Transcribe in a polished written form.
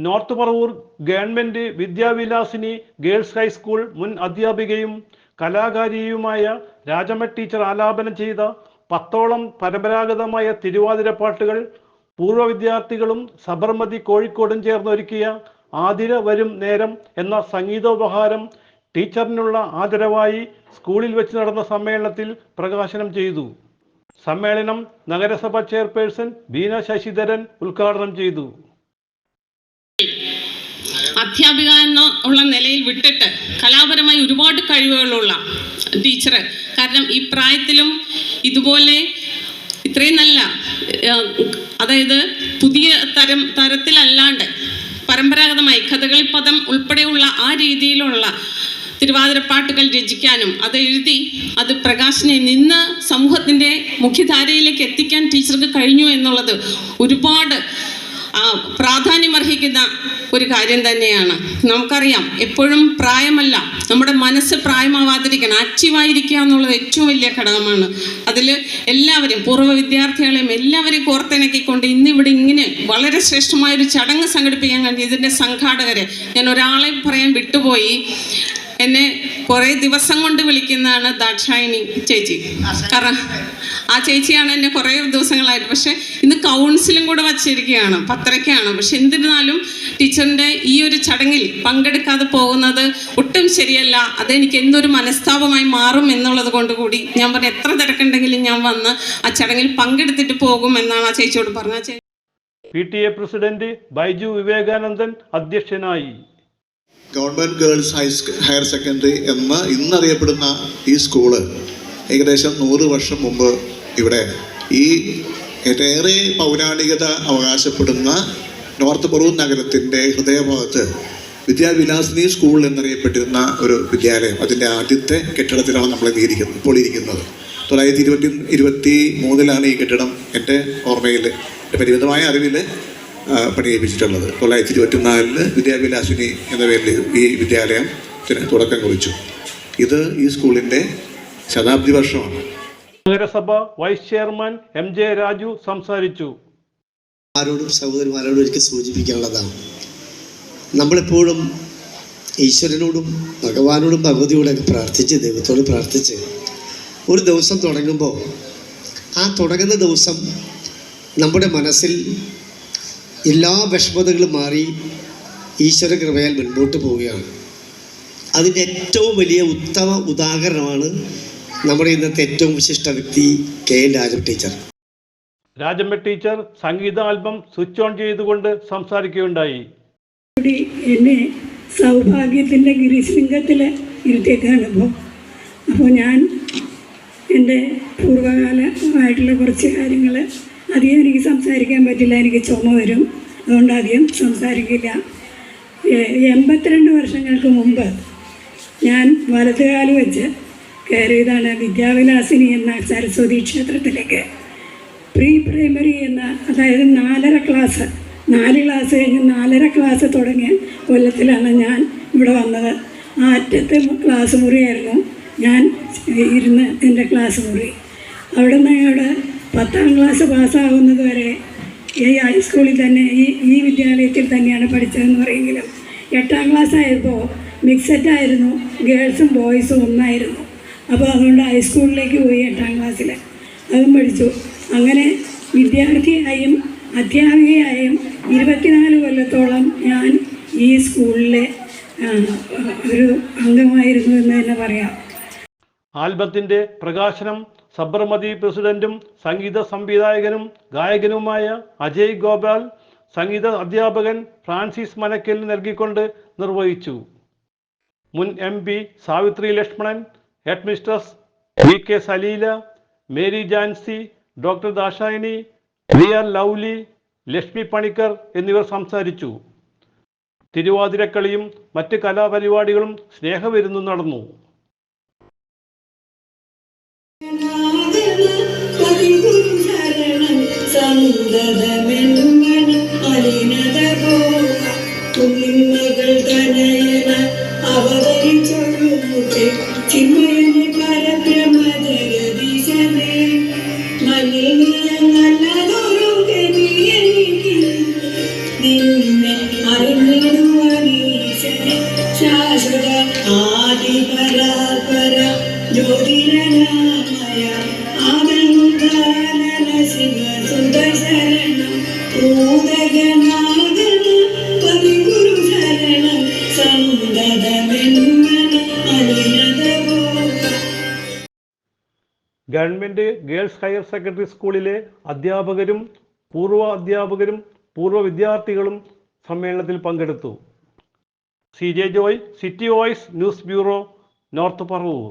North Paravur government Vidyavilasini girls high school മുൻ അധ്യാപികയും കലാകാരിയുമായ Rajamma teacher ആലാപനം ചെയ്ത 10ഓളം പരമ്പരാഗതമായ തിരുവാതിരപ്പാട്ടുകൾ പൂർവ്വ വിദ്യാർത്ഥികളും സബർമതി കോഴിക്കോടും ചേർന്നൊരുക്കിയ ആതിര വരും നേരം എന്ന സംഗീതോപഹാരം ടീച്ചറിനുള്ള ആദരവായി സ്കൂളിൽ വെച്ച് നടന്ന സമ്മേളനത്തിൽ പ്രകാശനം ചെയ്തു. സമ്മേളനം നഗരസഭ ചെയർപേഴ്സൺ ബീന ശശിധരൻ ഉദ്ഘാടനം ചെയ്തു. അധ്യാപിക എന്നുള്ള നിലയിൽ വിട്ടിട്ട് കലാപരമായി ഒരുപാട് കഴിവുകളുള്ള ടീച്ചർ, കാരണം ഈ പ്രായത്തിലും ഇതുപോലെ ഇത്രയും നല്ല, അതായത് പുതിയ തരത്തിലല്ലാണ്ട് പരമ്പരാഗതമായി കഥകളി പദം ഉൾപ്പെടെയുള്ള ആ രീതിയിലുള്ള തിരുവാതിരപ്പാട്ടുകൾ രചിക്കാനും അത് എഴുതി അത് പ്രകാശനെ നിന്ന് സമൂഹത്തിൻ്റെ മുഖ്യധാരയിലേക്ക് എത്തിക്കാൻ ടീച്ചർക്ക് കഴിഞ്ഞു എന്നുള്ളത് ഒരുപാട് പ്രാധാന്യമർഹിക്കുന്ന ഒരു കാര്യം തന്നെയാണ്. നമുക്കറിയാം, എപ്പോഴും പ്രായമല്ല, നമ്മുടെ മനസ്സ് പ്രായമാവാതിരിക്കണം, ആക്റ്റീവായിരിക്കുക എന്നുള്ളത് ഏറ്റവും വലിയ ഘടകമാണ്. അതിൽ എല്ലാവരും പൂർവ്വ വിദ്യാർത്ഥികളെയും എല്ലാവരെയും കോർത്തിണക്കിക്കൊണ്ട് ഇന്നിവിടെ ഇങ്ങനെ വളരെ ശ്രേഷ്ഠമായൊരു ചടങ്ങ് സംഘടിപ്പിക്കാൻ കഴിഞ്ഞു. ഇതിൻ്റെ സംഘാടകരെ ഞാൻ ഒരാളെ പറയാൻ വിട്ടുപോയി. എന്നെ കുറേ ദിവസം കൊണ്ട് വിളിക്കുന്നതാണ് ദാക്ഷായണി ചേച്ചി. കാരണം ആ ചേച്ചിയാണ് എന്നെ കുറേ ദിവസങ്ങളായിട്ട്, പക്ഷേ ഇന്ന് കൗൺസിലും കൂടെ വച്ചിരിക്കുകയാണ്, 10:30-ക്കാണ്. പക്ഷെ എന്നിരുന്നാലും ടീച്ചറിൻ്റെ ഈ ഒരു ചടങ്ങിൽ പങ്കെടുക്കാതെ പോകുന്നത് ഒട്ടും ശരിയല്ല. അതെനിക്ക് എന്തൊരു മനസ്താപമായി മാറും എന്നുള്ളത് കൊണ്ട് കൂടി ഞാൻ പറഞ്ഞു, എത്ര തിരക്കുണ്ടെങ്കിലും ഞാൻ വന്ന് ആ ചടങ്ങിൽ പങ്കെടുത്തിട്ട് പോകും എന്നാണ് ആ ചേച്ചിയോട് പറഞ്ഞത്. PTA പ്രസിഡന്റ് ബൈജു വിവേകാനന്ദൻ അധ്യക്ഷനായി. ഗവൺമെൻറ് ഗേൾസ് ഹയർ സെക്കൻഡറി എന്ന ഇന്നറിയപ്പെടുന്ന ഈ സ്കൂള് ഏകദേശം 100 വർഷം മുമ്പ് ഇവിടെ ഈ ഏറെ പൗരാണികത അവകാശപ്പെടുന്ന നോർത്ത് പറവൂർ നഗരത്തിൻ്റെ ഹൃദയഭാഗത്ത് വിദ്യാവിലാസിനി സ്കൂൾ എന്നറിയപ്പെട്ടിരുന്ന ഒരു വിദ്യാലയം, അതിൻ്റെ ആദ്യത്തെ കെട്ടിടത്തിലാണ് നമ്മൾ ഇപ്പോൾ ഇരിക്കുന്നത്. 1923 ഈ കെട്ടിടം എൻ്റെ ഓർമ്മയിൽ, എൻ്റെ പരിമിതമായ അറിവിൽ പണിയേൽപ്പിച്ചിട്ടുള്ളത്. 1924 വിദ്യാവിലാസിനി എന്ന പേരിൽ ഈ വിദ്യാലയത്തിന് തുടക്കം കുറിച്ചു. ഇത് ഈ സ്കൂളിൻ്റെ ശതാബ്ദി വർഷമാണ്. നഗരസഭ വൈസ് ചെയർമാൻ MJ രാജു സംസാരിച്ചു. ആരോടും സഹോദരിമാരോടും ഒരിക്കൽ സൂചിപ്പിക്കാനുള്ളതാണ്, നമ്മളെപ്പോഴും ഈശ്വരനോടും ഭഗവാനോടും ഭഗവതിയോടൊക്കെ പ്രാർത്ഥിച്ച്, ദൈവത്തോട് പ്രാർത്ഥിച്ച് ഒരു ദിവസം തുടങ്ങുമ്പോൾ ആ തുടങ്ങുന്ന ദിവസം നമ്മുടെ മനസ്സിൽ എല്ലാ വിഷമതകളും മാറി ഈശ്വര കൃപയാൽ മുൻപോട്ട് പോവുകയാണ്. അതിൻ്റെ ഏറ്റവും വലിയ ഉത്തമ ഉദാഹരണമാണ് നമ്മുടെ ഇന്നത്തെ ഏറ്റവും വിശിഷ്ട വ്യക്തി KN Rajamma teacher. Rajamma teacher Sangeetha album switch on ചെയ്തുകൊണ്ട് സംസാരിക്കുകയുണ്ടായി. എന്നെ സൗഭാഗ്യത്തിൻ്റെ ഗിരിശൃംഗത്തിൽ ഇരുത്തിയേക്കാണ് അപ്പോൾ ഞാൻ എൻ്റെ പൂർവ്വകാലമായിട്ടുള്ള കുറച്ച് കാര്യങ്ങൾ അധികം എനിക്ക് സംസാരിക്കാൻ പറ്റില്ല, എനിക്ക് ചുമ വരും, അതുകൊണ്ട് അധികം സംസാരിക്കില്ല. 82 വർഷങ്ങൾക്ക് മുമ്പ് ഞാൻ വലതുകാല് വെച്ച് കയറിയതാണ് വിദ്യാവിലാസിനി എന്ന സരസ്വതി ക്ഷേത്രത്തിലേക്ക്. പ്രീ പ്രൈമറി എന്ന, അതായത് 4 ക്ലാസ് കഴിഞ്ഞ് 4 ക്ലാസ് തുടങ്ങിയ കൊല്ലത്തിലാണ് ഞാൻ ഇവിടെ വന്നത്. ആ അറ്റത്തെ ക്ലാസ് മുറിയായിരുന്നു ഞാൻ ഇരുന്ന് എൻ്റെ ക്ലാസ് മുറി. അവിടെ നിന്ന് 10ാം ക്ലാസ് പാസ്സാകുന്നത് വരെ ഈ ഹൈസ്കൂളിൽ തന്നെ ഈ വിദ്യാലയത്തിൽ തന്നെയാണ് പഠിച്ചതെന്ന് പറയുമെങ്കിലും 8ാം ക്ലാസ് ആയപ്പോൾ മിക്സഡായിരുന്നു, ഗേൾസും ബോയ്സും ഒന്നായിരുന്നു. അപ്പോൾ അതുകൊണ്ട് ഹൈസ്കൂളിലേക്ക് പോയി 8ാം ക്ലാസ്സിൽ അതും പഠിച്ചു. അങ്ങനെ വിദ്യാർത്ഥിയായും അധ്യാപികയായും 24 കൊല്ലത്തോളം ഞാൻ ഈ സ്കൂളിലെ ഒരു അംഗമായിരുന്നു എന്ന് തന്നെ പറയാം. ആൽബത്തിൻ്റെ പ്രകാശനം സബർമതി പ്രസിഡന്റും സംഗീത സംവിധായകനും ഗായകനുമായ അജയ് ഗോപാൽ സംഗീത അധ്യാപകൻ ഫ്രാൻസിസ് മനക്കൽ നൽകിക്കൊണ്ട് നിർവഹിച്ചു. മുൻ MP Savithri Lakshmanan, headmistress VK Saleela, Mary Jancy, doctor Dakshayani, PR Lovely, Lakshmi Panicker എന്നിവർ സംസാരിച്ചു. തിരുവാതിരക്കളിയും മറ്റ് കലാപരിപാടികളും സ്നേഹവിരുന്നും നടന്നു. നിന്നെ ആനന്ദാനന ശിവസുതശരണം ഭൂതഗണാഗണ പതിഗുരു ശരണം സന്തതമെന്മന അനിരതബോധ. ഗവൺമെൻറ് ഗേൾസ് ഹയർ സെക്കൻഡറി സ്കൂളിലെ അധ്യാപകരും പൂർവ്വ അധ്യാപകരും പൂർവ്വ വിദ്യാർത്ഥികളും സമ്മേളനത്തിൽ പങ്കെടുത്തു. CJ Joy, city voice news bureau, north Paravur.